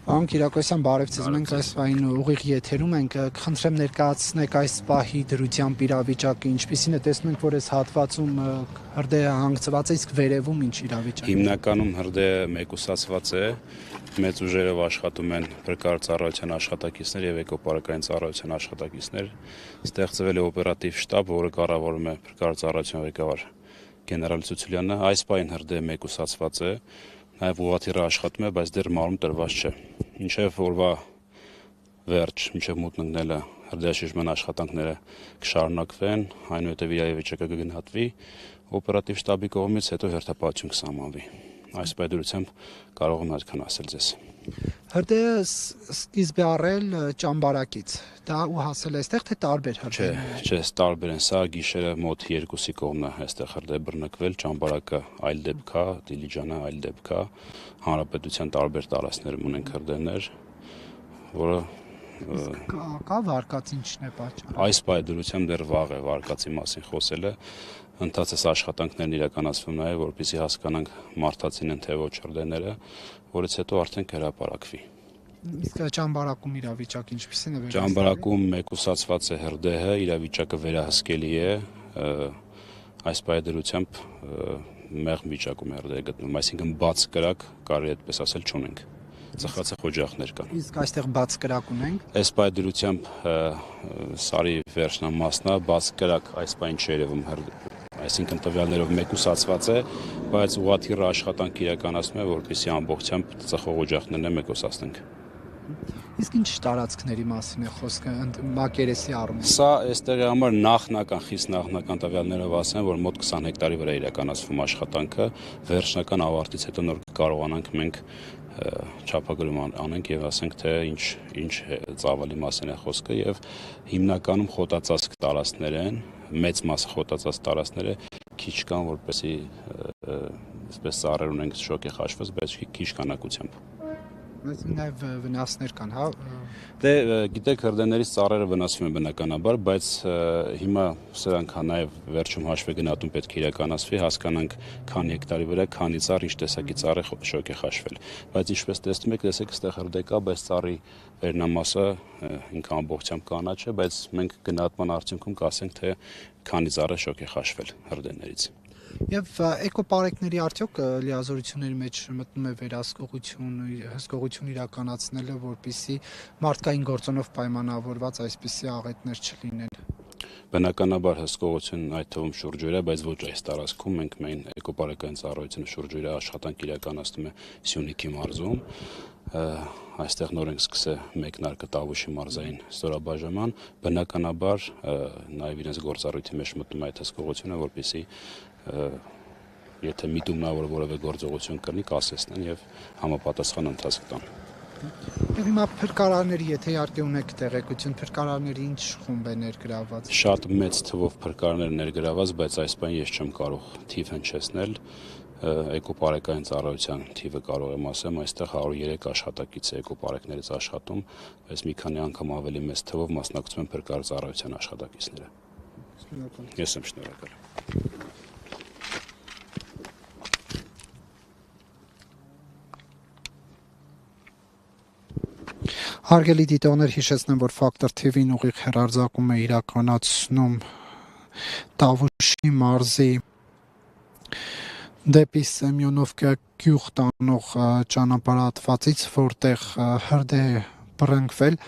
Պարոն Կիրակոսյան, բարև ձեզ, մենք այս պահին ուղիղ եթերում ենք, խնդրեմ ներկայացնեք այս պահի դրությամբ իրավիճակը, ինչպիսին է, տեսնում ենք, որ այս հատվածում հրդեհը հանգցված է, իսկ վերևում ինչ իրավիճակ է։ Հիմնականում հրդեհը մեկուսացված է, մեծ ուժերով աշխատում են փրկարար ծառայության աշխատակիցներ եւ էկոպարակային ծառայության աշխատակիցներ, ստեղծվել է օպերատիվ շտաբ, որը կառավարում է փրկարար ծառայության ղեկավար գեներալ Ցուցիլյանը, այս պահին հրդեհը մեկուսացված է, նաեւ ուղղաթիռը աշխատում է, բայց դեռ մարում տրված չէ։ Մինչև օրվա վերջ, մինչև մութն ընկնելը հրդեհաշիժման աշխատանքները կշարունակվեն, այնուհետև իրավիճակը կգնահատվի օպերատիվ շտաբի կողմից, հետո հերթապահություն կսահմանվի։ Այս պայմանությամբ կարող եմ այդքան ասել ձեզ։ Հրդեհը սկիզբ է առել ճամբարակից, դա ու հասել է այստեղ, թե տարբեր հրդեհներ։ Չէ, տարբեր են, սա գիշերը մոտ 2-ի կողմն է այստեղ հրդեհ բռնկվել, ճամբարակը այլ դեպք է, Դիլիջանը այլ դեպք է, հանրապետության տարբեր տարածքներում ունենք հրդեհներ, որը կա վարկած ինչն է պատճառը։ Այս պայմանությամբ դեռ վաղ է վարկածի մասին խոսելը, ընթացած աշխատանքներն իրականացվում նաև, որպեսզի հասկանանք մարդածին են թե ոչ հրդեհները, որից հետո արդեն կհրապարակվի։ Իսկ ճամբարակում իրավիճակը ինչպիսին է։ Ճամբարակում մեկուսացված է հրդեհը, իրավիճակը վերահսկելի է, այս պայմանությամբ մեղմ վիճակում է հրդեհը գտնվում, այսինքն բաց կրակ, կարելի է այդպես ասել, չունենք։ Ծխացած օջախներ կան։ Իսկ այստեղ բաց կրակ ունենք։ Այս պայմանությամբ սարի վերջնամասն է, բաց կրակ այս պայն չերևում այսինքն տվյալներով մեկուսացված է, բայց ուղղաթիռը աշխատանք իրականացնում է, որպեսզի ամբողջությամբ ծխող օջախներն մեկուսացնենք։ Իսկ ինչ տարածքների մասին է խոսքը մակերեսի առումով։ Սա այստեղի համար նախնական, խիստ նախնական տվյալներով ասեմ, որ մոտ 20 հեկտարի վրա իրականացվում աշխատանքը, վերջնական ավարտից հետո նոր կարողանանք մենք չափագրում անենք եւ ասենք թե ինչ ծավալի մասին է խոսքը եւ հիմնականում խոտածածկ տարածքներ են, մեծ մասը խոտածածկ տարածքները քիչ կան, որպեսզի այսպես ծառեր ունենք շոկ է խաշված, բայց քիչ քանակությամբ։ Բայց նաև վնասներ կան, հա։ Դե գիտեք, հրդեհներից ծառերը վնասվում են բնականաբար, բայց հիմա սրանք նաև վերջում հաշվի գնահատում պետք է իրականացվի, հասկանանք քանի հեկտարի վրա, քանի ծառ, ինչ տեսակի ծառ է շոկ է խաշվել։ Բայց ինչպես տեսնում եք, տեսեք, այստեղ հրդեհ կա, բայց ծառի վերնամասը ինքը ամբողջությամբ կանաչ է, բայց մենք գնահատման արդյունքում կասենք, թե քանի ծառ է շոկ է խաշվել հրդեհներից։ Եվ էկոպարեկների արդյոք լիազորությունների մեջ մտնում է հսկողություն իրականացնելը, որպեսզի մարդկային գործոնով պայմանավորված այսպիսի աղետներ չլինեն։ Բնականաբար հսկողություն այդ թվում շուրջօրյա, բայց ոչ այս տարածքում մենք մեն էկոպարեկային ծառայությունը շուրջօրյա աշխատանք իրականացնում է Սյունիքի մարզում։ Այստեղ նոր ենք սկսել մեկնարկը Տավուշի մարզային ստորաբաժանման, բնականաբար նաև իրենց գործառույթի մեջ մտնում է այդ հսկողությունը, որպեսզի եթե միտումնավոր որևէ գործողություն կրնի, կասեցնեն եւ համապատասխան ընթացք տան։ Եվ հիմա փրկարարների, եթե իհարկե ունեք տեղեկություն, փրկարարների ինչ խումբ է ներգրաված։ Շատ մեծ թվով փրկարարներ ներգրաված, բայց այս բան ես չեմ կարող թիվ հնչեցնել։ Էկոպարեկային ծառայության թիվը կարող եմ ասեմ, այստեղ 103 աշխատակից է էկոպարեկներից աշխատում, բայց մի քանի անգամ ավելի մեծ թվով մասնակցում են փրկարար ծառայության աշխատակիցները։ Շնորհակալ։ Ես եմ շնորհակալ։ Հարգելի դիտողներ, հիշեցնեմ, որ Ֆակտոր TV-ն ուղիղ հեռարձակում է իրականացնում Տավուշի մարզի դեպի Սեմյոնովկա գյուղ տանող ճանապարհատվածից, որտեղ հրդեհ բռնկվել